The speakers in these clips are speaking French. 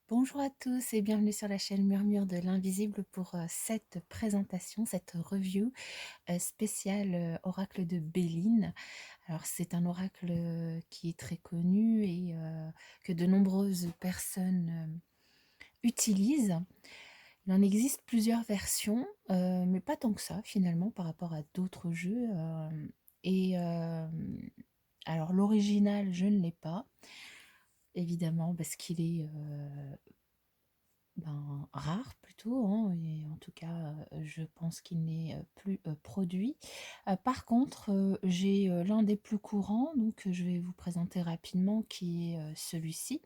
Bonjour à tous et bienvenue sur la chaîne Murmure de l'Invisible pour cette présentation, cette review spéciale oracle de Béline. Alors c'est un oracle qui est très connu et que de nombreuses personnes utilisent. Il en existe plusieurs versions, mais pas tant que ça finalement par rapport à d'autres jeux. Et alors l'original, je ne l'ai pas, évidemment parce qu'il est rare plutôt, hein, et en tout cas, je pense qu'il n'est plus produit. Par contre, j'ai l'un des plus courants, donc je vais vous présenter rapidement, qui est celui-ci.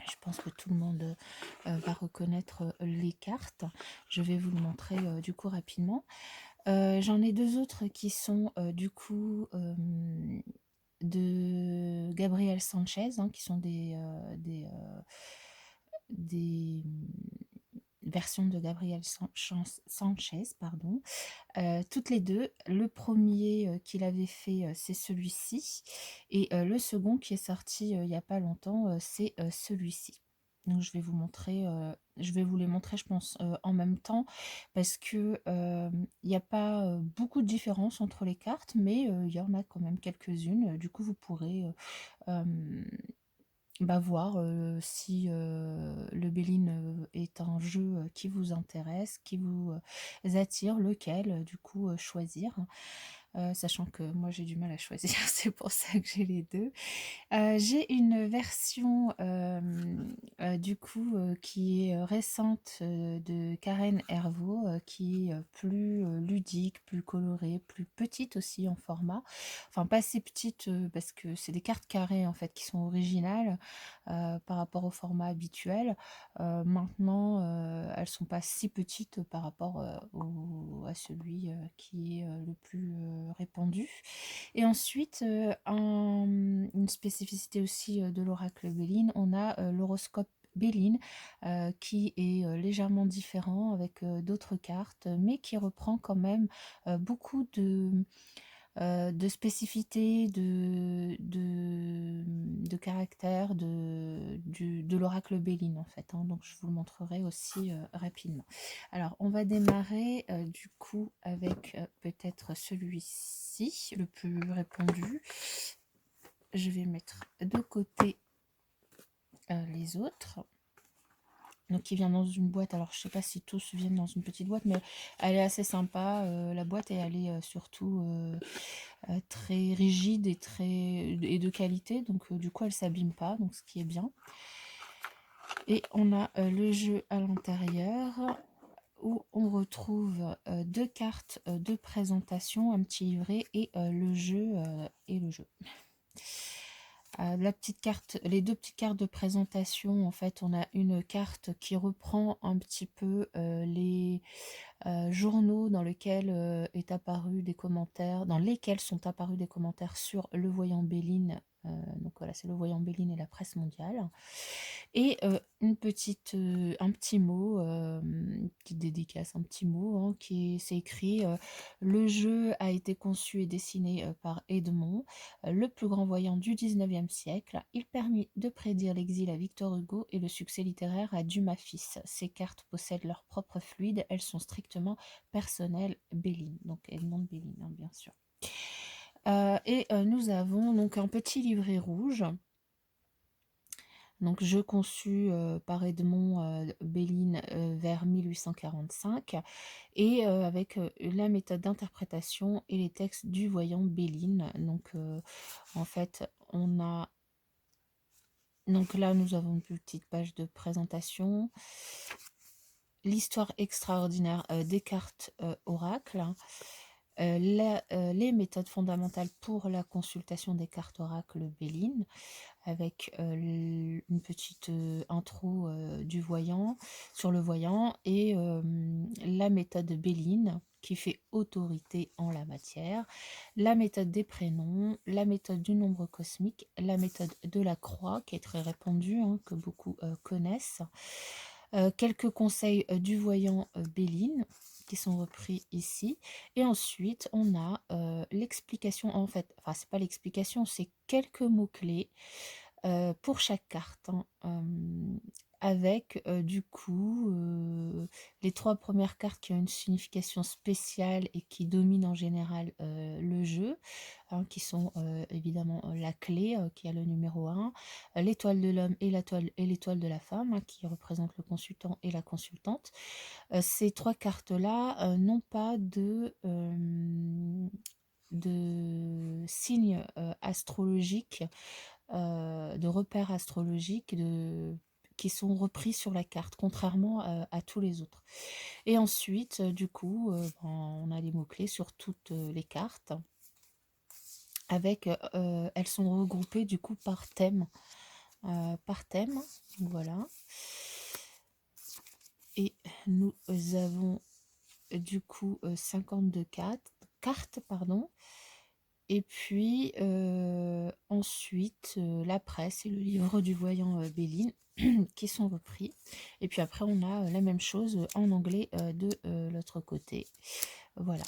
Je pense que tout le monde va reconnaître les cartes. Je vais vous le montrer du coup rapidement. J'en ai deux autres qui sont du coup de Gabriel Sanchez, hein, qui sont des versions de Gabriel Sanchez, pardon. Toutes les deux. Le premier qu'il avait fait, c'est celui-ci. Et le second qui est sorti il n'y a pas longtemps, c'est celui-ci. Donc je vais vous montrer, je vais vous les montrer, je pense, en même temps, parce que il n'y a pas beaucoup de différence entre les cartes, mais il y en a quand même quelques-unes. Du coup, vous pourrez voir si le Béline est un jeu qui vous intéresse, qui vous attire, lequel du coup choisir. Sachant que moi j'ai du mal à choisir, c'est pour ça que j'ai les deux. J'ai une version du coup qui est récente de Karen Hervaux, qui est plus ludique, plus colorée, plus petite aussi en format. Enfin pas si petite parce que c'est des cartes carrées en fait qui sont originales par rapport au format habituel. Maintenant elles sont pas si petites par rapport à celui qui est le plus répandu. Et ensuite, une spécificité aussi de l'oracle Béline, on a l'horoscope Béline qui est légèrement différent avec d'autres cartes, mais qui reprend quand même beaucoup de spécificités, de caractères de l'oracle Béline en fait, hein. Donc je vous le montrerai aussi rapidement. Alors on va démarrer du coup avec peut-être celui-ci, le plus répandu. Je vais mettre de côté les autres. Donc il vient dans une boîte, alors je sais pas si tous viennent dans une petite boîte, mais elle est assez sympa, la boîte, et elle est surtout très rigide et de qualité, donc du coup elle s'abîme pas, donc ce qui est bien. Et on a le jeu à l'intérieur où on retrouve deux cartes de présentation, un petit livret et le jeu la petite carte, les deux petites cartes de présentation, en fait, on a une carte qui reprend un petit peu les journaux dans lesquels est apparu des commentaires, dans lesquels sont apparus des commentaires sur le voyant Béline. Donc voilà, c'est le voyant Béline et la presse mondiale. Et un petit mot, une petite dédicace, un petit mot, hein, c'est écrit le jeu a été conçu et dessiné par Edmond, le plus grand voyant du 19e siècle. Il permit de prédire l'exil à Victor Hugo et le succès littéraire à Dumas fils. Ces cartes possèdent leur propre fluide, elles sont strictement personnelles. Béline, donc Edmond de Béline, hein, bien sûr. Et nous avons donc un petit livret rouge. Donc jeu conçu par Edmond Béline vers 1845 et avec la méthode d'interprétation et les textes du voyant Béline. Donc en fait on a, donc là nous avons une petite page de présentation, l'histoire extraordinaire des cartes oracle, les méthodes fondamentales pour la consultation des cartes oracle Béline, avec une petite intro du voyant, sur le voyant, et la méthode Béline qui fait autorité en la matière, la méthode des prénoms, la méthode du nombre cosmique, la méthode de la croix qui est très répandue, hein, que beaucoup connaissent, quelques conseils du voyant Béline qui sont repris ici, et ensuite on a l'explication, en fait, enfin c'est pas l'explication, c'est quelques mots-clés pour chaque carte, hein, avec du coup les 3 premières cartes qui ont une signification spéciale et qui dominent en général le jeu, hein, qui sont évidemment la clé qui a le numéro 1, l'étoile de l'homme et l'étoile de la femme, hein, qui représentent le consultant et la consultante. Ces 3 cartes-là n'ont pas de signes astrologiques, de repères astrologiques qui sont repris sur la carte, contrairement à tous les autres. Et ensuite, du coup, ben, on a les mots-clés sur toutes les cartes, avec, elles sont regroupées du coup par thème. Voilà. Et nous avons du coup 52 cartes, pardon. Et puis ensuite la presse et le livre du voyant Béline qui sont repris. Et puis après on a la même chose en anglais de l'autre côté. Voilà.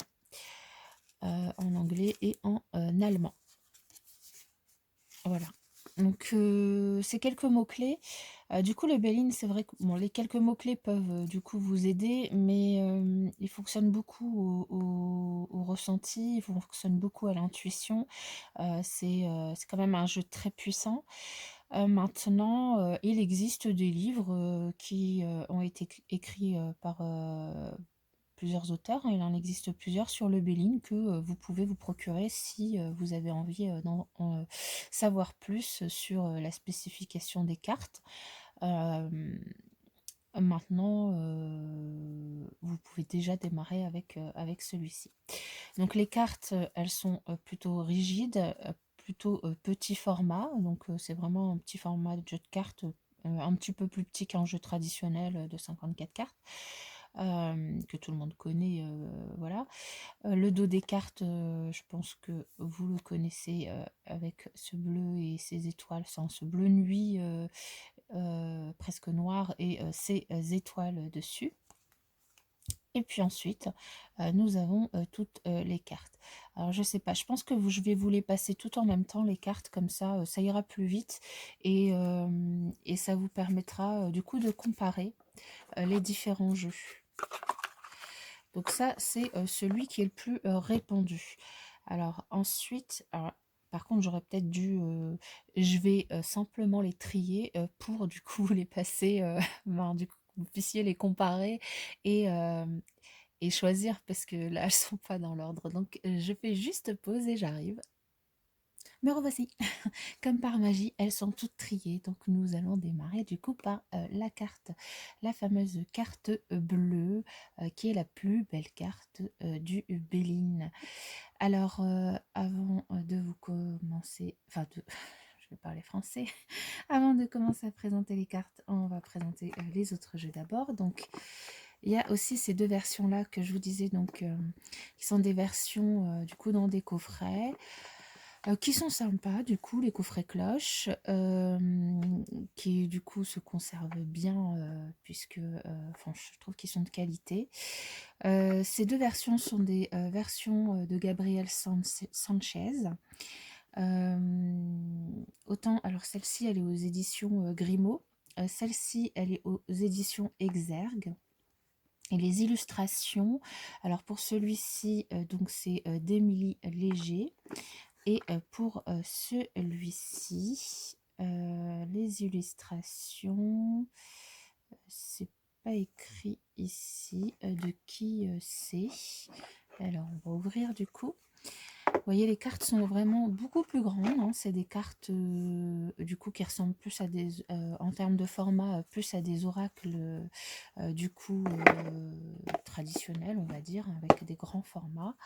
En anglais et en allemand. Voilà. Donc ces quelques mots-clés. Du coup, le Béline, c'est vrai que bon, les quelques mots-clés peuvent du coup vous aider, mais il fonctionne beaucoup au ressenti, il fonctionne beaucoup à l'intuition. C'est quand même un jeu très puissant. Maintenant, il existe des livres qui ont été écrits par plusieurs auteurs, hein. Il en existe plusieurs sur le Béline que vous pouvez vous procurer si vous avez envie d'en savoir plus sur la spécification des cartes. Maintenant, vous pouvez déjà démarrer avec celui-ci. Donc les cartes, elles sont plutôt rigides, plutôt petit format. Donc c'est vraiment un petit format de jeu de cartes, un petit peu plus petit qu'un jeu traditionnel de 54 cartes. Que tout le monde connaît, voilà. Le dos des cartes, je pense que vous le connaissez avec ce bleu et ces étoiles, enfin ce bleu nuit presque noir et ces étoiles dessus. Et puis ensuite, nous avons toutes les cartes. Alors je sais pas, je pense que je vais vous les passer tout en même temps, les cartes, comme ça, ça ira plus vite et ça vous permettra du coup de comparer les différents jeux. Donc ça, c'est celui qui est le plus répandu. Alors ensuite, par contre, j'aurais peut-être dû, je vais simplement les trier pour du coup les passer, ben, du coup, vous puissiez les comparer et, et choisir parce que là, elles sont pas dans l'ordre. Donc, je fais juste pause et j'arrive. Me revoici. Comme par magie, elles sont toutes triées. Donc, nous allons démarrer du coup par la fameuse carte bleue, qui est la plus belle carte du Béline. Alors, avant de vous commencer, enfin, je vais parler français. Avant de commencer à présenter les cartes, on va présenter les autres jeux d'abord. Donc, il y a aussi ces deux versions-là que je vous disais, donc, qui sont des versions du coup dans des coffrets. Qui sont sympas, du coup, les coffrets cloches, qui du coup se conservent bien, puisque enfin, je trouve qu'ils sont de qualité. Ces deux versions sont des versions de Gabriel Sanchez. Autant, alors celle-ci, elle est aux éditions Grimaud. Celle-ci, elle est aux éditions Exergue. Et les illustrations, alors pour celui-ci, donc c'est d'Émilie Léger. Et pour celui-ci, les illustrations, c'est pas écrit ici de qui c'est. Alors, on va ouvrir du coup. Vous voyez, les cartes sont vraiment beaucoup plus grandes, hein. C'est des cartes du coup qui ressemblent plus à des, en termes de format, plus à des oracles du coup traditionnels, on va dire, avec des grands formats.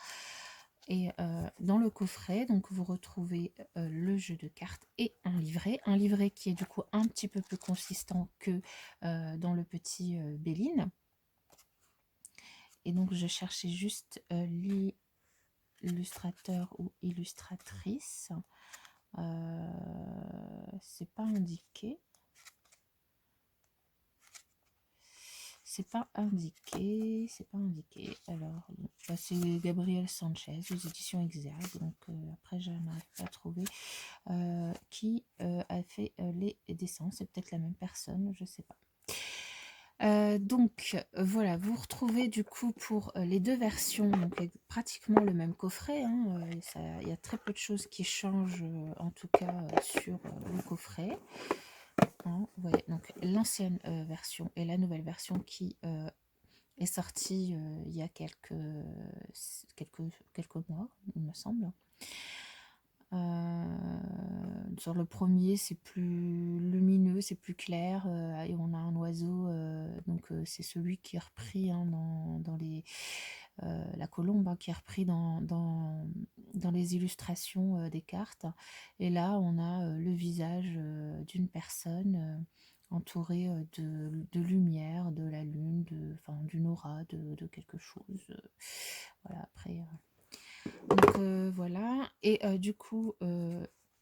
Et dans le coffret, donc vous retrouvez le jeu de cartes et un livret qui est du coup un petit peu plus consistant que dans le petit Béline. Et donc je cherchais juste l'illustrateur ou illustratrice. C'est pas indiqué. c'est pas indiqué, c'est pas indiqué. Alors, bah, c'est Gabriel Sanchez aux éditions Exergue. Donc après, je n'arrive pas à trouver qui a fait les dessins. C'est peut-être la même personne, je sais pas. Donc voilà, vous retrouvez du coup pour les deux versions donc, pratiquement le même coffret. Hein, il y a très peu de choses qui changent, en tout cas sur le coffret. Hein, vous voyez, donc l'ancienne version et la nouvelle version qui est sortie il y a quelques mois, il me semble. Sur le premier, c'est plus lumineux, c'est plus clair, et on a un oiseau, donc c'est celui qui est repris hein, dans les la colombe hein, qui est repris dans les illustrations des cartes. Et là, on a le visage d'une personne entourée de lumière, de la lune, d'une aura, de quelque chose. Voilà, après. Donc voilà, et du coup,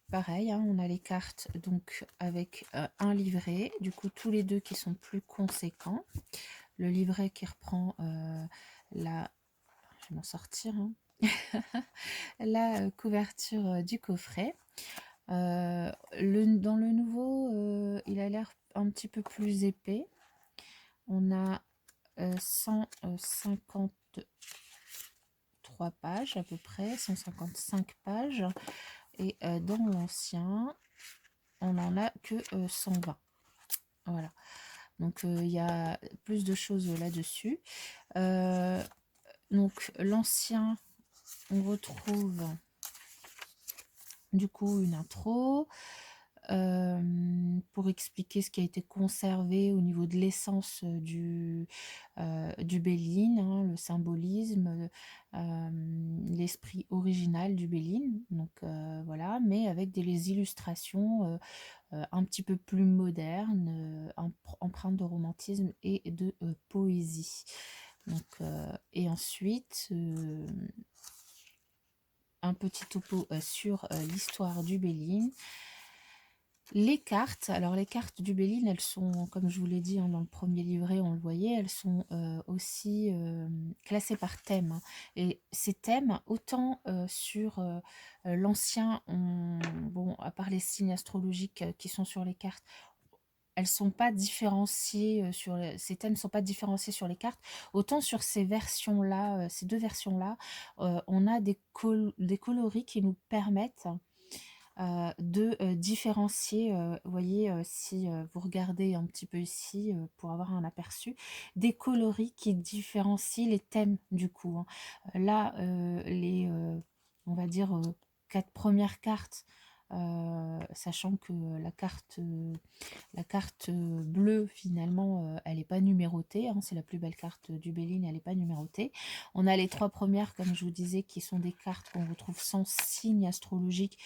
pareil, hein, on a les cartes donc avec un livret, du coup tous les deux qui sont plus conséquents. Le livret qui reprend la... Je vais m'en sortir, hein. La couverture du coffret. Dans le nouveau, il a l'air un petit peu plus épais. On a 153 pages à peu près, 155 pages. Et dans l'ancien, on n'en a que 120. Voilà. Donc il y a plus de choses là-dessus. Donc l'ancien, on retrouve du coup une intro pour expliquer ce qui a été conservé au niveau de l'essence du Béline, hein, le symbolisme, l'esprit original du Béline. Donc voilà, mais avec des illustrations un petit peu plus modernes, empreintes de romantisme et de poésie. Donc, et ensuite, un petit topo sur l'histoire du Béline. Les cartes, alors les cartes du Béline, elles sont, comme je vous l'ai dit hein, dans le premier livret, on le voyait, elles sont aussi classées par thème. Hein. Et ces thèmes, autant sur l'ancien, bon, à part les signes astrologiques qui sont sur les cartes, elles sont pas différenciées ces thèmes sont pas différenciés sur les cartes. Autant sur ces versions-là, ces deux versions-là, on a des coloris qui nous permettent de différencier, vous voyez, si vous regardez un petit peu ici pour avoir un aperçu, des coloris qui différencient les thèmes du coup. Hein. Là, on va dire, 4 premières cartes, sachant que la carte bleue, finalement, elle n'est pas numérotée. Hein, c'est la plus belle carte du Béline, elle n'est pas numérotée. On a les 3 premières, comme je vous disais, qui sont des cartes qu'on retrouve sans signe astrologique,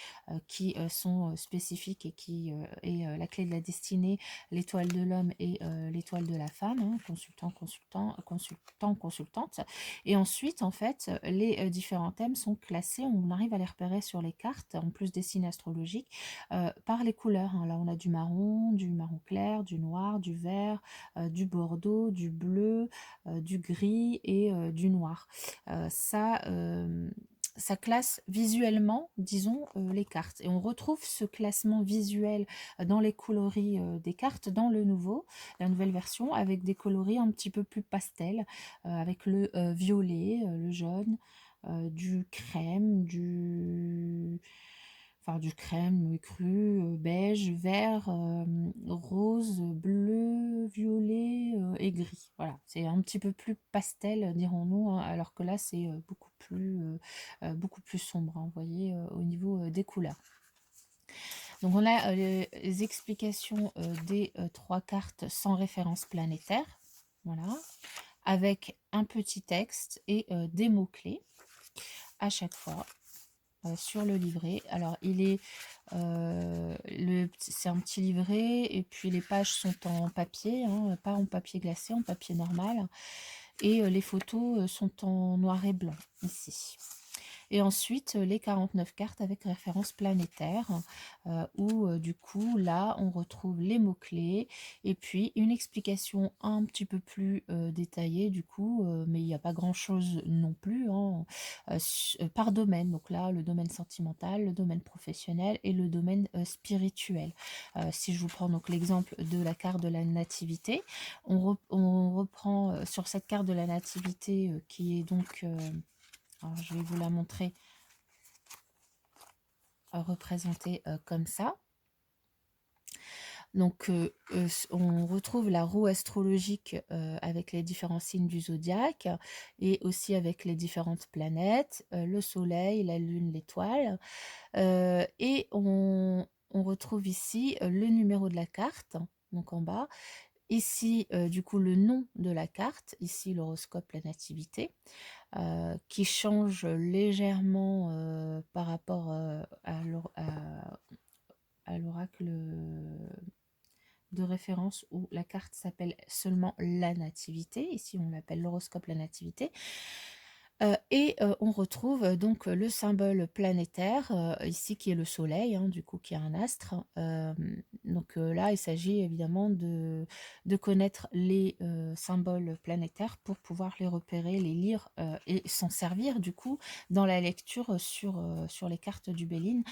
qui sont spécifiques et qui est la clé de la destinée, l'étoile de l'homme et l'étoile de la femme, hein, consultante. Et ensuite, en fait, les différents thèmes sont classés, on arrive à les repérer sur les cartes, en plus des signes astrologiques, par les couleurs. Hein. Là, on a du marron clair, du noir, du vert, du bordeaux, du bleu, du gris et du noir. Ça classe visuellement, disons, les cartes. Et on retrouve ce classement visuel dans les coloris des cartes dans la nouvelle version, avec des coloris un petit peu plus pastel, avec le violet, le jaune, du crème, du crème cru, beige, vert, rose, bleu, violet et gris. Voilà, c'est un petit peu plus pastel, dirons-nous, hein, alors que là, c'est beaucoup plus sombre, hein, vous voyez, au niveau des couleurs. Donc, on a les explications des 3 cartes sans référence planétaire, voilà, avec un petit texte et des mots-clés à chaque fois. Sur le livret. Alors, c'est un petit livret et puis les pages sont en papier, hein, pas en papier glacé, en papier normal. Et les photos sont en noir et blanc ici. Et ensuite, les 49 cartes avec référence planétaire, où du coup, là, on retrouve les mots-clés et puis une explication un petit peu plus détaillée du coup, mais il n'y a pas grand-chose non plus, hein, par domaine. Donc là, le domaine sentimental, le domaine professionnel et le domaine spirituel. Si je vous prends donc l'exemple de la carte de la nativité, on reprend sur cette carte de la nativité qui est donc, alors je vais vous la montrer, représentée comme ça. Donc, on retrouve la roue astrologique avec les différents signes du zodiaque et aussi avec les différentes planètes, le soleil, la lune, l'étoile. Et on retrouve ici le numéro de la carte, donc en bas. Ici, du coup, le nom de la carte, ici l'horoscope, la nativité, qui change légèrement par rapport à l'oracle de référence où la carte s'appelle seulement la nativité. Ici, on l'appelle l'horoscope la nativité. Et on retrouve donc le symbole planétaire, ici qui est le soleil, hein, du coup qui est un astre. Donc là, il s'agit évidemment de connaître les symboles planétaires pour pouvoir les repérer, les lire et s'en servir du coup dans la lecture sur les cartes du Béline.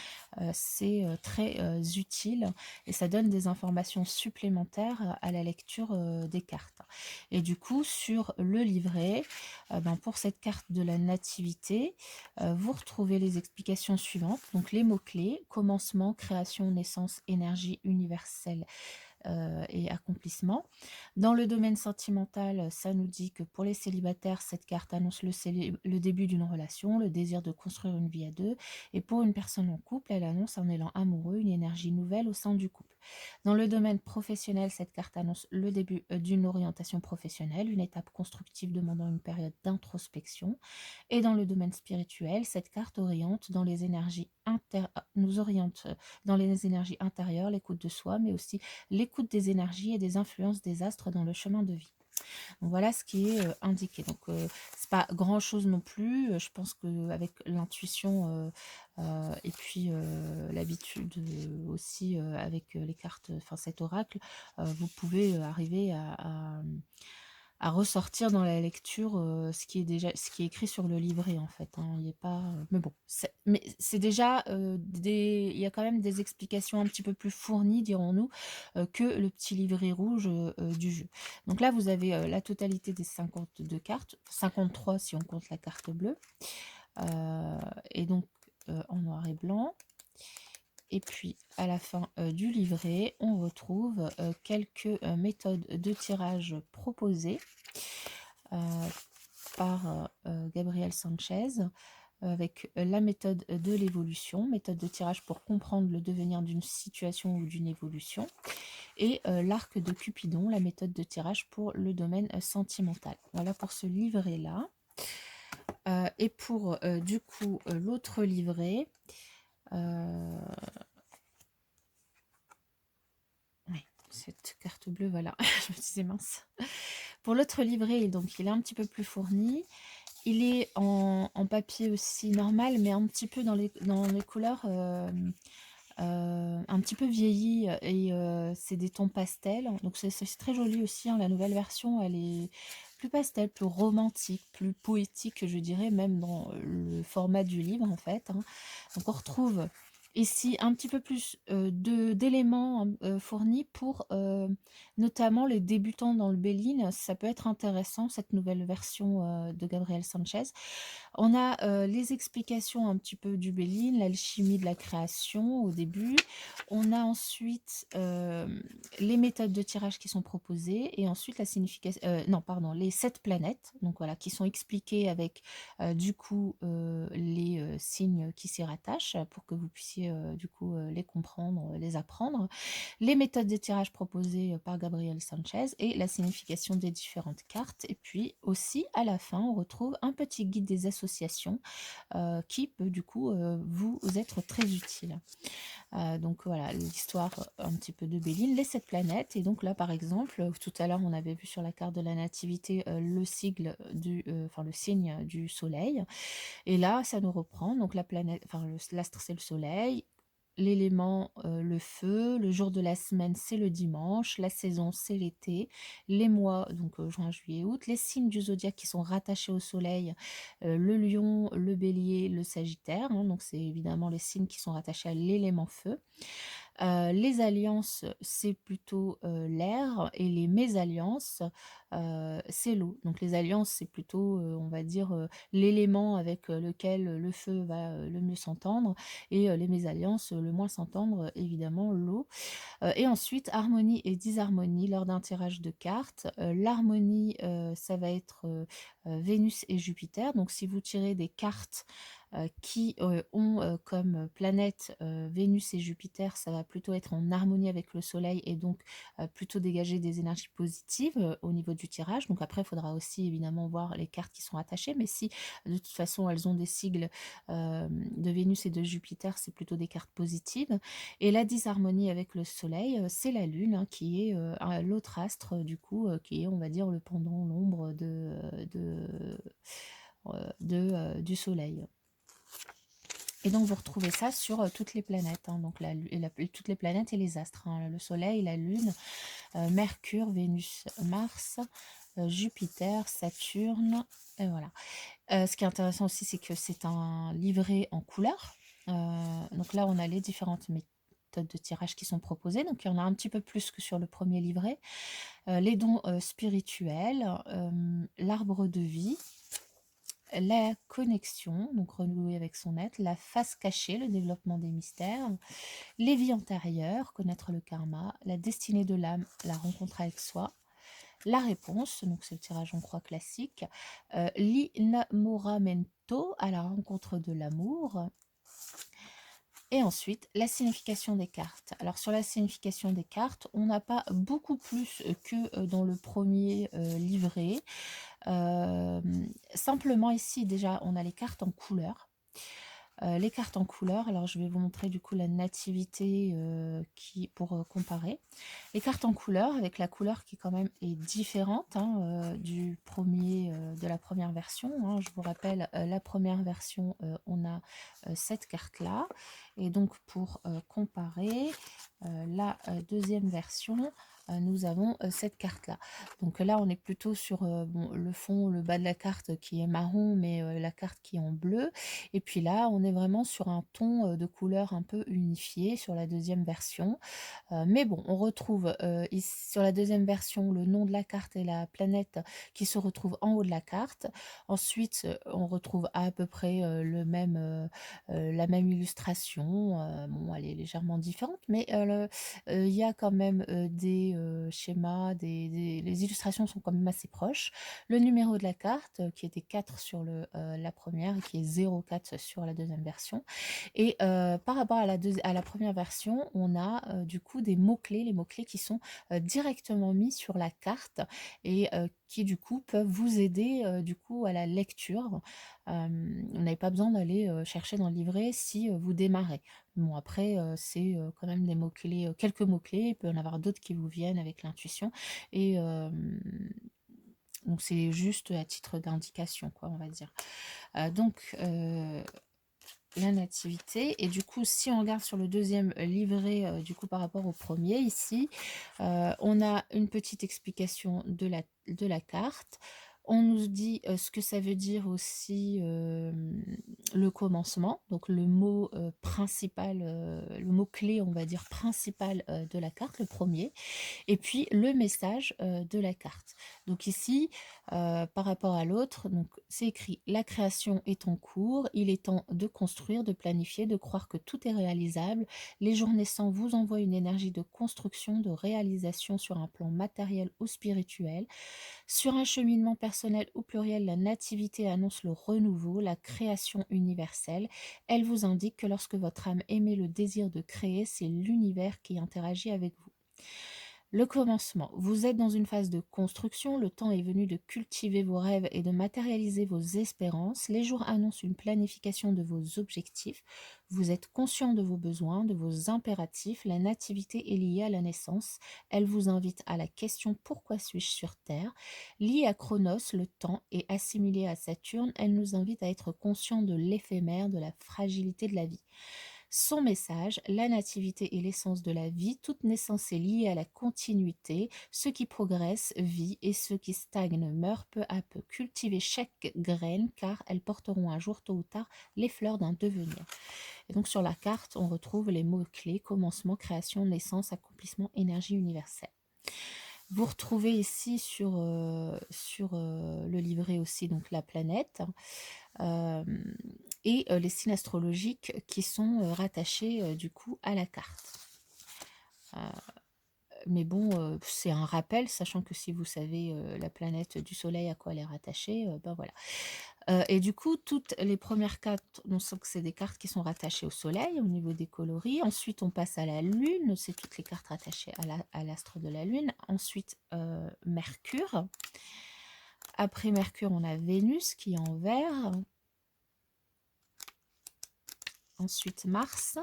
C'est très utile et ça donne des informations supplémentaires à la lecture des cartes. Et du coup, sur le livret, pour cette carte de la nativité, vous retrouvez les explications suivantes. Donc les mots-clés: commencement, création, naissance, énergie universelle et accomplissement. Dans le domaine sentimental, ça nous dit que pour les célibataires, cette carte annonce le début d'une relation, le désir de construire une vie à deux. Et pour une personne en couple, elle annonce un élan amoureux, une énergie nouvelle au sein du couple. Dans le domaine professionnel, cette carte annonce le début d'une orientation professionnelle, une étape constructive demandant une période d'introspection. Et dans le domaine spirituel, cette carte nous oriente dans les énergies intérieures, l'écoute de soi, mais aussi l'écoute des énergies et des influences des astres dans le chemin de vie. Donc voilà ce qui est indiqué. Donc c'est pas grand chose non plus. Je pense qu'avec l'intuition et puis l'habitude aussi avec les cartes, enfin cet oracle, vous pouvez arriver à ressortir dans la lecture ce qui est écrit sur le livret en fait, hein. Il y est pas, mais bon, c'est déjà il y a quand même des explications un petit peu plus fournies, dirons-nous, que le petit livret rouge du jeu. Donc là, vous avez la totalité des 52 cartes, 53 si on compte la carte bleue, et donc en noir et blanc. Et puis, à la fin du livret, on retrouve quelques méthodes de tirage proposées par Gabriel Sanchez, avec la méthode de l'évolution, méthode de tirage pour comprendre le devenir d'une situation ou d'une évolution, et l'arc de Cupidon, la méthode de tirage pour le domaine sentimental. Voilà pour ce livret-là. Et pour du coup l'autre livret, oui, cette carte bleue, voilà, je me disais mince. Pour l'autre livret, donc il est un petit peu plus fourni. Il est en papier aussi normal, mais un petit peu dans les couleurs un petit peu vieilli, et c'est des tons pastels. Donc c'est très joli aussi, hein. La nouvelle version, elle est plus pastel, plus romantique, plus poétique, je dirais, même dans le format du livre en fait, hein. Donc on retrouve ici un petit peu plus d'éléments fournis pour notamment les débutants dans le Béline. Ça peut être intéressant, cette nouvelle version de Gabriel Sanchez. On a les explications un petit peu du Béline, l'alchimie de la création au début. On a ensuite les méthodes de tirage qui sont proposées et ensuite la signification, non pardon, les 7 planètes, donc voilà, qui sont expliquées avec du coup les signes qui s'y rattachent pour que vous puissiez du coup les comprendre, les apprendre. Les méthodes de tirage proposées par Gabriel Sanchez, et la signification des différentes cartes. Et puis aussi, à la fin, on retrouve un petit guide des associations qui peut du coup vous être très utile. Donc voilà, l'histoire un petit peu de Béline, les 7 planètes. Et donc là, par exemple, tout à l'heure, on avait vu sur la carte de la nativité le sigle enfin le signe du soleil. Et là, ça nous reprend. Donc la planète, enfin l'astre, c'est le soleil. L'élément, le feu, le jour de la semaine, c'est le dimanche, la saison, c'est l'été, les mois, donc juin, juillet, août, les signes du zodiaque qui sont rattachés au soleil, le lion, le bélier, le sagittaire, hein, donc c'est évidemment les signes qui sont rattachés à l'élément feu. Les alliances, c'est plutôt l'air, et les mésalliances, c'est l'eau. Donc les alliances, c'est plutôt, on va dire, l'élément avec lequel le feu va le mieux s'entendre, et les mésalliances, le moins s'entendre, évidemment, l'eau. Et ensuite, harmonie et disharmonie lors d'un tirage de cartes. L'harmonie, ça va être Vénus et Jupiter. Donc si vous tirez des cartes qui ont comme planète Vénus et Jupiter, ça va plutôt être en harmonie avec le Soleil, et donc plutôt dégager des énergies positives au niveau du tirage. Donc après, il faudra aussi évidemment voir les cartes qui sont attachées, mais si de toute façon elles ont des sigles de Vénus et de Jupiter, c'est plutôt des cartes positives. Et la disharmonie avec le Soleil, c'est la Lune, hein, qui est l'autre astre, du coup, qui est, on va dire, le pendant, l'ombre du Soleil. Et donc vous retrouvez ça sur toutes les planètes, hein, donc toutes les planètes et les astres, hein, le Soleil, la Lune, Mercure, Vénus, Mars, Jupiter, Saturne, et voilà. Ce qui est intéressant aussi, c'est que c'est un livret en couleur. Donc là, on a les différentes méthodes de tirage qui sont proposées. Donc il y en a un petit peu plus que sur le premier livret. Les dons spirituels, l'arbre de vie, la connexion, donc renouer avec son être, la face cachée, le développement des mystères, les vies antérieures, connaître le karma, la destinée de l'âme, la rencontre avec soi, la réponse, donc c'est le tirage en croix classique, l'inamoramento, à la rencontre de l'amour, et ensuite la signification des cartes. Alors sur la signification des cartes, on n'a pas beaucoup plus que dans le premier livret. Simplement ici déjà on a les cartes en couleur. Les cartes en couleur, alors je vais vous montrer du coup la nativité pour comparer. Les cartes en couleur, avec la couleur qui quand même est différente, hein, de la première version, hein. Je vous rappelle, la première version, on a cette carte-là. Et donc pour comparer la deuxième version, nous avons cette carte-là. Donc là, on est plutôt sur bon, le fond, le bas de la carte qui est marron, mais la carte qui est en bleu. Et puis là, on est vraiment sur un ton de couleur un peu unifié sur la deuxième version. Mais bon, on retrouve sur la deuxième version le nom de la carte et la planète qui se retrouvent en haut de la carte. Ensuite, on retrouve à peu près la même illustration. Bon, elle est légèrement différente, mais il y a quand même des schémas, les illustrations sont quand même assez proches. Le numéro de la carte, qui était 4 sur la première et qui est 04 sur la deuxième version. Et par rapport à la première version, on a du coup des mots-clés, les mots-clés qui sont directement mis sur la carte, et qui du coup peuvent vous aider du coup à la lecture. Vous n'avez pas besoin d'aller chercher dans le livret si vous démarrez. Bon, après, c'est quand même des mots-clés, quelques mots-clés, il peut y en avoir d'autres qui vous viennent avec l'intuition. Et donc c'est juste à titre d'indication, quoi, on va dire. Donc la nativité. Et du coup, si on regarde sur le deuxième livret, du coup par rapport au premier ici, on a une petite explication de la carte. On nous dit ce que ça veut dire aussi le commencement, donc le mot principal, le mot clé, on va dire principal de la carte, le premier, et puis le message de la carte. Donc ici, par rapport à l'autre, donc c'est écrit: la création est en cours, il est temps de construire, de planifier, de croire que tout est réalisable. Les jours naissants vous envoient une énergie de construction, de réalisation sur un plan matériel ou spirituel. Sur un cheminement personnel ou pluriel, la nativité annonce le renouveau, la création universelle. Elle vous indique que lorsque votre âme émet le désir de créer, c'est l'univers qui interagit avec vous. Le commencement. Vous êtes dans une phase de construction, le temps est venu de cultiver vos rêves et de matérialiser vos espérances. Les jours annoncent une planification de vos objectifs. Vous êtes conscient de vos besoins, de vos impératifs. La nativité est liée à la naissance. Elle vous invite à la question pourquoi suis-je sur Terre? Liée à Chronos, le temps, et assimilée à Saturne, elle nous invite à être conscient de l'éphémère, de la fragilité de la vie. Son message, la nativité est l'essence de la vie, toute naissance est liée à la continuité, ce qui progresse vit et ce qui stagne meurt peu à peu. Cultivez chaque graine car elles porteront un jour tôt ou tard les fleurs d'un devenir. Et donc sur la carte, on retrouve les mots-clés, commencement, création, naissance, accomplissement, énergie universelle. Vous retrouvez ici sur le livret aussi donc la planète et les signes astrologiques qui sont rattachés du coup à la carte. Mais bon, c'est un rappel, sachant que si vous savez la planète du Soleil, à quoi elle est rattachée, ben voilà. Et du coup, toutes les premières cartes, on sent que c'est des cartes qui sont rattachées au Soleil, au niveau des coloris. Ensuite, on passe à la Lune, c'est toutes les cartes rattachées à l'astre de la Lune. Ensuite, Mercure. Après Mercure, on a Vénus qui est en vert. Ensuite, Mars,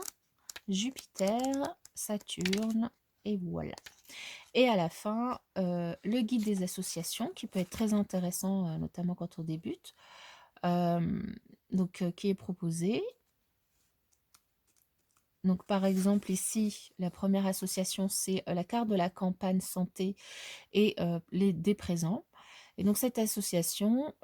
Jupiter, Saturne, et voilà. Et à la fin, le guide des associations, qui peut être très intéressant, notamment quand on débute, qui est proposé. Donc, par exemple, ici, la première association, c'est la carte de la campagne santé et des présents. Et donc, cette association,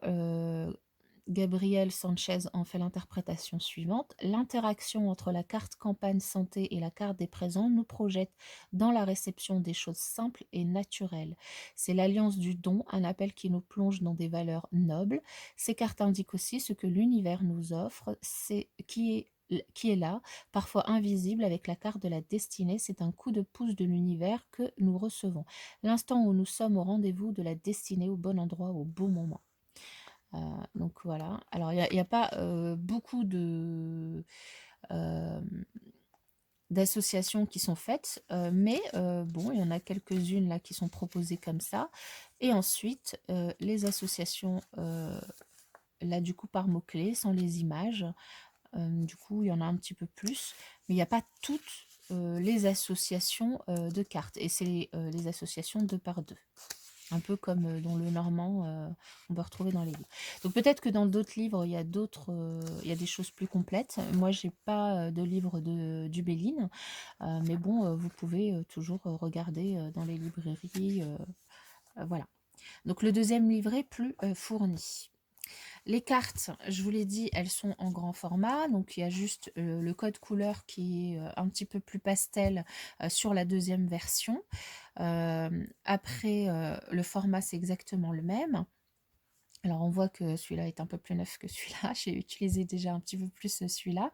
Gabriel Sanchez en fait l'interprétation suivante. L'interaction entre la carte campagne santé et la carte des présents nous projette dans la réception des choses simples et naturelles. C'est l'alliance du don, un appel qui nous plonge dans des valeurs nobles. Ces cartes indiquent aussi ce que l'univers nous offre, qui est là, parfois invisible avec la carte de la destinée. C'est un coup de pouce de l'univers que nous recevons. L'instant où nous sommes au rendez-vous de la destinée, au bon endroit, au bon moment. Donc voilà. Alors il n'y a pas beaucoup d'associations qui sont faites, mais bon, il y en a quelques-unes là qui sont proposées comme ça. Et ensuite, les associations, là du coup par mots-clés, sans les images, du coup il y en a un petit peu plus, mais il n'y a pas toutes les associations de cartes. Et c'est les associations 2 par 2. Un peu comme dans le normand, on peut retrouver dans les livres. Donc peut-être que dans d'autres livres, il y a des choses plus complètes. Moi, j'ai pas de livre du Béline, mais bon, vous pouvez toujours regarder dans les librairies, voilà. Donc le deuxième livret plus fourni. Les cartes, je vous l'ai dit, elles sont en grand format, donc il y a juste le code couleur qui est un petit peu plus pastel sur la deuxième version. Après, le format, c'est exactement le même. Alors, on voit que celui-là est un peu plus neuf que celui-là. J'ai utilisé déjà un petit peu plus celui-là.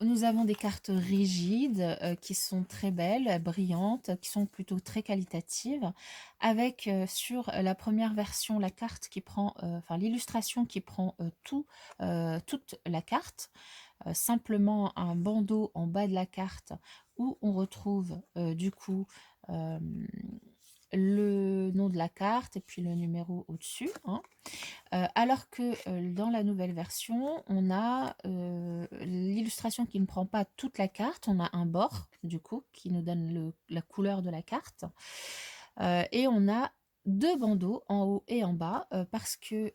Nous avons des cartes rigides qui sont très belles, brillantes, qui sont plutôt très qualitatives, avec sur la première version la carte qui prend, enfin l'illustration qui prend toute la carte, simplement un bandeau en bas de la carte où on retrouve du coup le nom de la carte et puis le numéro au-dessus, hein. Alors que dans la nouvelle version, on a l'illustration qui ne prend pas toute la carte, on a un bord du coup qui nous donne la couleur de la carte, et on a deux bandeaux en haut et en bas parce que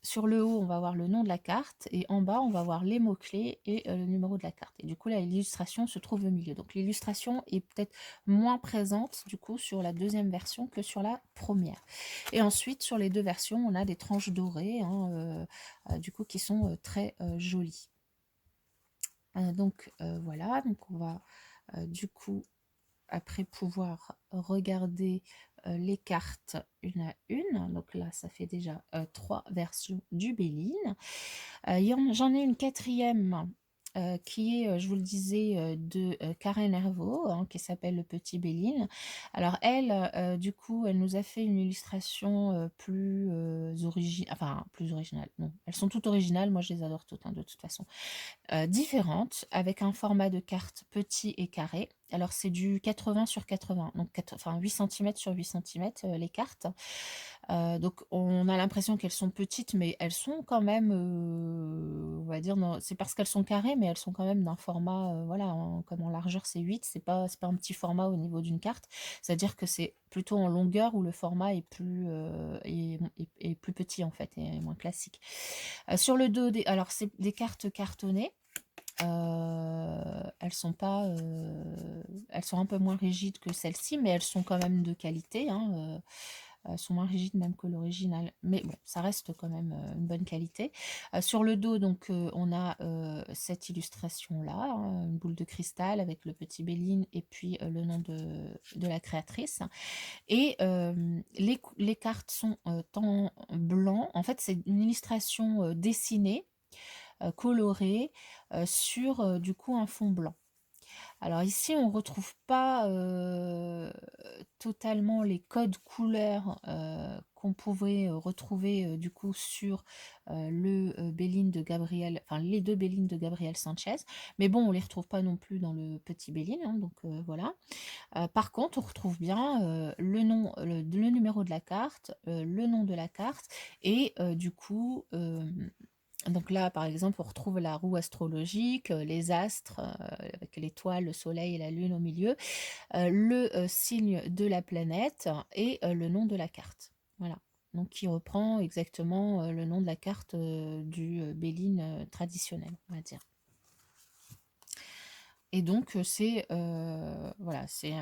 sur le haut on va voir le nom de la carte et en bas on va voir les mots-clés et le numéro de la carte. Et du coup là l'illustration se trouve au milieu. Donc l'illustration est peut-être moins présente du coup sur la deuxième version que sur la première. Et ensuite sur les deux versions on a des tranches dorées, hein, du coup qui sont très jolies. Donc voilà, donc on va du coup après pouvoir regarder les cartes une à une. Donc là, ça fait déjà 3 versions du Béline. J'en ai une quatrième qui est, je vous le disais, de Karen Hervaux, hein, qui s'appelle Le Petit Béline. Alors elle, du coup, elle nous a fait une illustration plus originale. Non, elles sont toutes originales, moi je les adore toutes, hein, de toute façon. Différentes, avec un format de carte petit et carré. Alors c'est du 80 sur 80, donc enfin 8 cm sur 8 cm les cartes. Donc on a l'impression qu'elles sont petites, mais elles sont quand même, on va dire, c'est parce qu'elles sont carrées, mais elles sont quand même d'un format, voilà, comme en largeur c'est 8, c'est pas un petit format au niveau d'une carte. C'est-à-dire que c'est plutôt en longueur où le format est est plus petit en fait, et moins classique. Sur le dos, alors c'est des cartes cartonnées. Elles sont pas, elles sont un peu moins rigides que celles-ci, mais elles sont quand même de qualité, hein, elles sont moins rigides même que l'original, mais bon, ça reste quand même une bonne qualité. Sur le dos, donc, on a cette illustration-là, hein, une boule de cristal avec le petit Béline et puis le nom de la créatrice. Et les cartes sont en blanc. En fait, c'est une illustration dessinée, colorée, sur du coup un fond blanc. Alors ici, on ne retrouve pas totalement les codes couleurs qu'on pouvait retrouver du coup sur le Béline de Gabriel, enfin les deux Bélines de Gabriel Sanchez. Mais bon, on les retrouve pas non plus dans le petit Béline, hein, donc voilà. Par contre, on retrouve bien le nom, le numéro de la carte, le nom de la carte, et du coup, donc là, par exemple, on retrouve la roue astrologique, les astres, avec l'étoile, le soleil et la lune au milieu, le signe de la planète et le nom de la carte. Voilà. Donc qui reprend exactement le nom de la carte du Béline traditionnel, on va dire. Et donc c'est voilà, c'est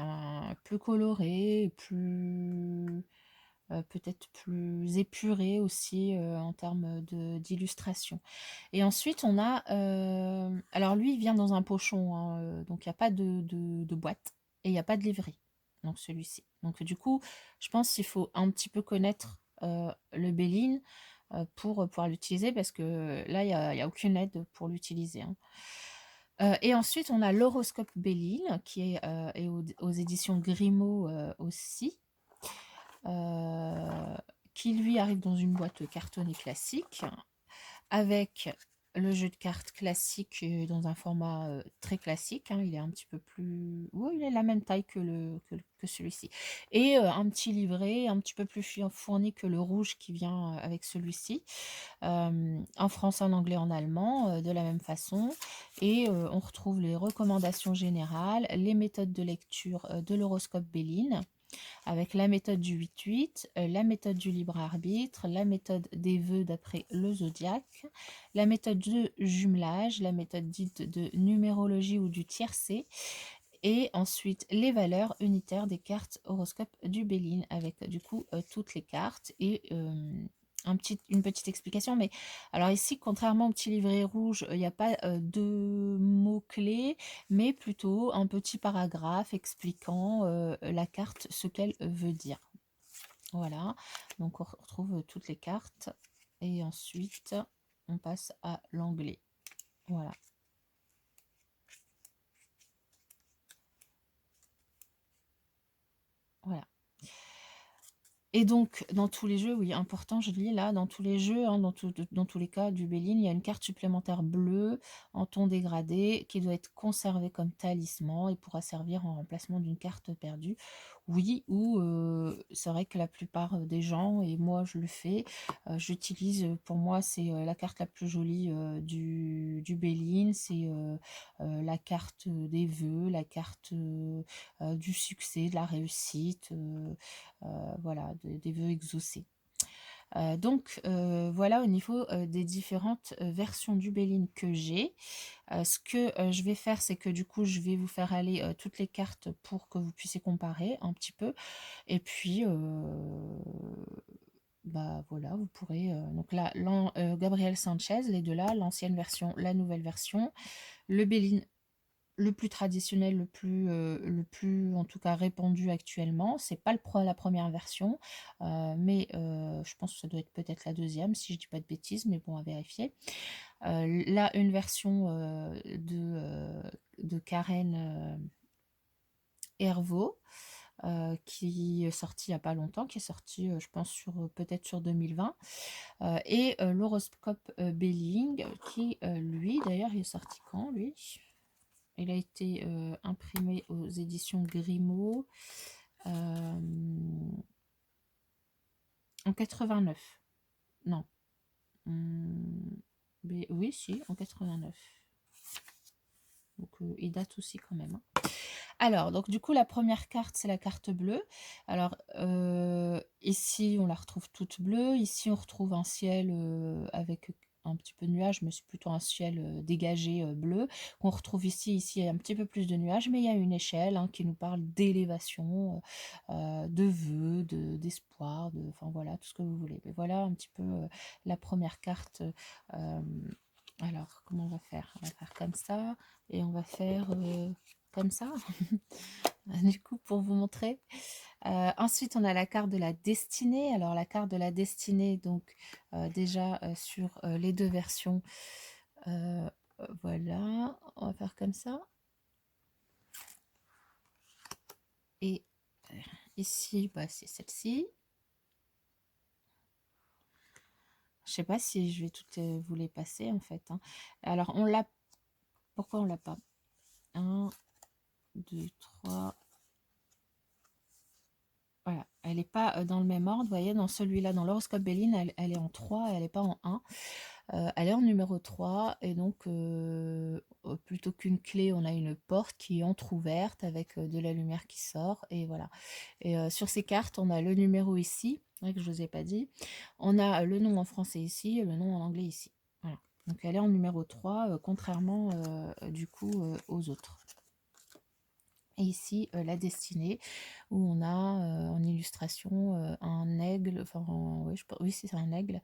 plus coloré, plus peut-être plus épuré aussi en termes d'illustration. Et ensuite on a, alors lui il vient dans un pochon, hein, donc il n'y a pas de boîte et il n'y a pas de livret, donc celui-ci. Donc du coup, je pense qu'il faut un petit peu connaître le Béline pour pouvoir l'utiliser, parce que là il y a aucune aide pour l'utiliser, hein. Et ensuite, on a l'horoscope Béline, qui est aux éditions Grimaud aussi, euh, qui lui arrive dans une boîte cartonnée classique, avec le jeu de cartes classique dans un format très classique, hein. Il est un petit peu plus... Oui, il est la même taille que celui-ci. Et un petit livret un petit peu plus fourni que le rouge qui vient avec celui-ci. En français, en anglais, en allemand, de la même façon. Et on retrouve les recommandations générales, les méthodes de lecture de l'horoscope Béline, avec la méthode du 8-8, la méthode du libre arbitre, la méthode des vœux d'après le zodiaque, la méthode de jumelage, la méthode dite de numérologie ou du tiercé, et ensuite les valeurs unitaires des cartes horoscope du Béline, avec du coup toutes les cartes et une petite explication. Mais alors ici, contrairement au petit livret rouge, il n'y a pas de mots-clés, mais plutôt un petit paragraphe expliquant la carte, ce qu'elle veut dire. Voilà, donc on retrouve toutes les cartes et ensuite on passe à l'anglais. Voilà. Voilà. Et donc, dans tous les jeux, oui, important, je lis là, dans tous les jeux, hein, dans tous les cas du Béline, il y a une carte supplémentaire bleue en ton dégradé qui doit être conservée comme talisman et pourra servir en remplacement d'une carte perdue. Oui, ou c'est vrai que la plupart des gens, et moi je le fais, j'utilise, pour moi c'est la carte la plus jolie du Béline, c'est la carte des vœux, la carte du succès, de la réussite, voilà, des vœux exaucés. Donc voilà au niveau des différentes versions du Béline que j'ai. Ce que je vais faire, c'est que du coup je vais vous faire aller toutes les cartes pour que vous puissiez comparer un petit peu. Et puis bah voilà, vous pourrez donc là Gabriel Sanchez, les deux là, l'ancienne version, la nouvelle version, le Béline le plus traditionnel, le plus en tout cas répandu actuellement. C'est pas la première version, mais je pense que ça doit être peut-être la deuxième, si je dis pas de bêtises, mais bon, à vérifier. Là, une version de Karen Hervaux, qui est sortie il n'y a pas longtemps, qui est sortie, je pense, peut-être sur 2020. Et l'horoscope Belling, qui, lui, d'ailleurs, il est sorti quand, lui? Il a été imprimé aux éditions Grimaud en 89. Non. Mais oui, si, en 89. Donc, il date aussi quand même. Alors, donc du coup, la première carte, c'est la carte bleue. Alors, ici, on la retrouve toute bleue. Ici, on retrouve un ciel avec un petit peu de nuages, mais c'est plutôt un ciel dégagé bleu. Qu'on retrouve ici, il y a un petit peu plus de nuages, mais il y a une échelle hein, qui nous parle d'élévation, de vœux, d'espoir, enfin voilà, tout ce que vous voulez. Mais voilà un petit peu la première carte. Alors, comment on va faire? On va faire comme ça, et on va faire comme ça, du coup, pour vous montrer. Ensuite, on a la carte de la destinée. Alors, la carte de la destinée, donc, déjà, sur les deux versions, voilà, on va faire comme ça. Et ici, bah, c'est celle-ci. Je sais pas si je vais toutes vous les passer, en fait. Hein. Alors, on l'a... Pourquoi on l'a pas? 1, 2, 3... Voilà, elle n'est pas dans le même ordre, vous voyez, dans celui-là, dans l'horoscope Béline, elle est en 3, elle n'est pas en 1. Elle est en numéro 3, et donc, plutôt qu'une clé, on a une porte qui est entrouverte avec de la lumière qui sort, et voilà. Et sur ces cartes, on a le numéro ici, que je ne vous ai pas dit. On a le nom en français ici, et le nom en anglais ici. Voilà. Donc, elle est en numéro 3, contrairement, du coup, aux autres. Et ici, la destinée, où on a en illustration un aigle, enfin, oui, c'est un aigle.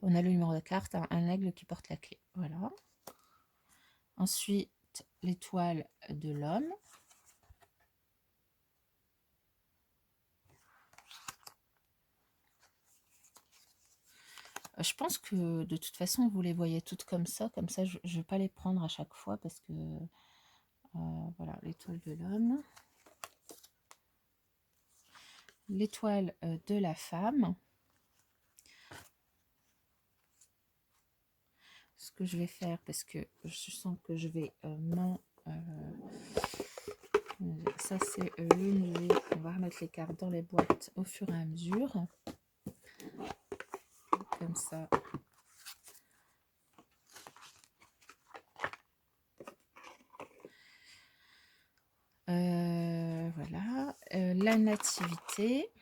On a le numéro de carte, un aigle qui porte la clé. Voilà. Ensuite, l'étoile de l'homme. Je pense que de toute façon, vous les voyez toutes comme ça je ne vais pas les prendre à chaque fois parce que, voilà, l'étoile de l'homme. L'étoile de la femme. Ce que je vais faire, parce que je sens que je vais ça c'est le nouveau. On va remettre les cartes dans les boîtes au fur et à mesure. Comme ça. Voilà. La nativité.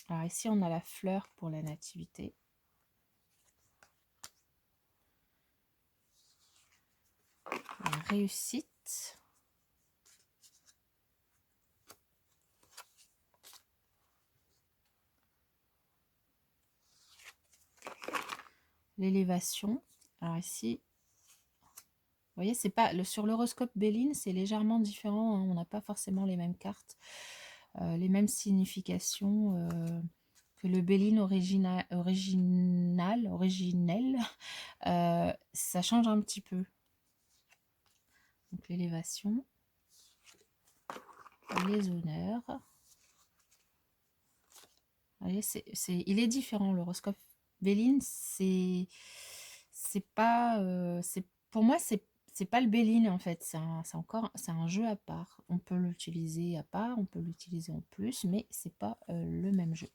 Alors ici, on a la fleur pour la nativité. La réussite. L'élévation. Alors ici, vous voyez, c'est pas sur l'horoscope Béline, c'est légèrement différent. Hein, on n'a pas forcément les mêmes cartes, les mêmes significations que le Béline originel. Ça change un petit peu. Donc l'élévation, les honneurs. Vous voyez, il est différent. L'horoscope Béline, c'est pas, pour moi, c'est pas le Béline en fait. C'est un jeu à part. On peut l'utiliser à part, on peut l'utiliser en plus, mais c'est pas le même jeu.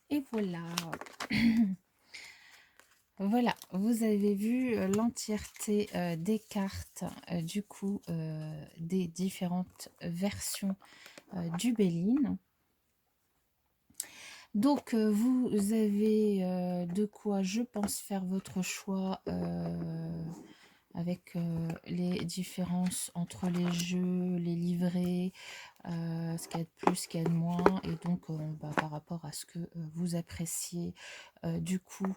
Et voilà. Voilà, vous avez vu l'entièreté des cartes, du coup, des différentes versions du Béline. Donc, vous avez de quoi, je pense, faire votre choix avec les différences entre les jeux, les livrets, ce qu'il y a de plus, ce qu'il y a de moins, et donc par rapport à ce que vous appréciez du coup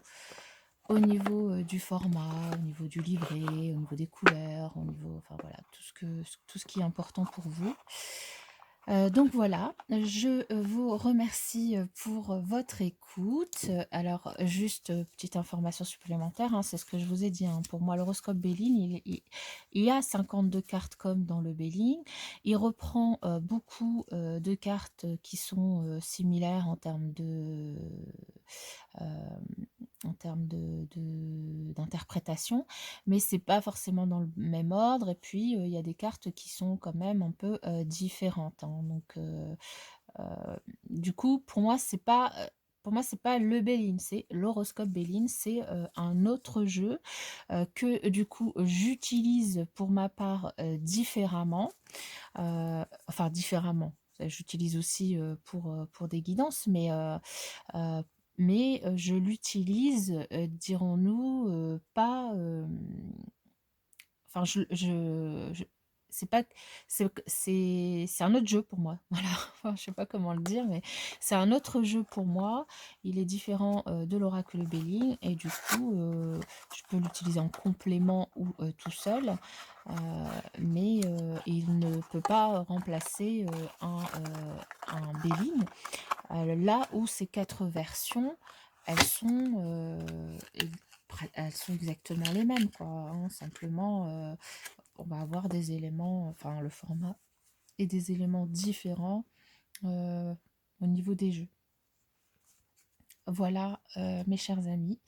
au niveau du format, au niveau du livret, au niveau des couleurs, au niveau, enfin voilà, tout ce qui est important pour vous. Donc voilà, je vous remercie pour votre écoute. Alors, juste petite information supplémentaire, hein, c'est ce que je vous ai dit. Hein, pour moi, l'horoscope Béline, il y a 52 cartes comme dans le Béline. Il reprend beaucoup de cartes qui sont similaires euh, en termes d'interprétation, mais c'est pas forcément dans le même ordre. Et puis, il y a des cartes qui sont quand même un peu différentes. Hein. Donc, du coup, pour moi, c'est pas le Béline, c'est l'horoscope Béline, c'est un autre jeu que du coup j'utilise pour ma part différemment. Enfin, différemment. J'utilise aussi pour des guidances, euh, mais je l'utilise, dirons-nous, pas. Enfin, c'est pas, c'est un autre jeu pour moi. Voilà. Enfin, je sais pas comment le dire, mais c'est un autre jeu pour moi. Il est différent de l'oracle Béline et du coup, je peux l'utiliser en complément ou tout seul, mais il ne peut pas remplacer un Béline. Là où ces 4 versions, elles sont, elles sont exactement les mêmes, quoi. Hein. Simplement, on va avoir des éléments, enfin le format et des éléments différents au niveau des jeux. Voilà, mes chers amis,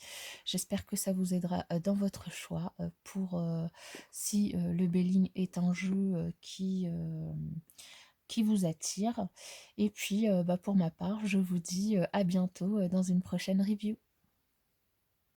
j'espère que ça vous aidera dans votre choix pour si le Béline est un jeu qui vous attire. Et puis, pour ma part, je vous dis à bientôt dans une prochaine review.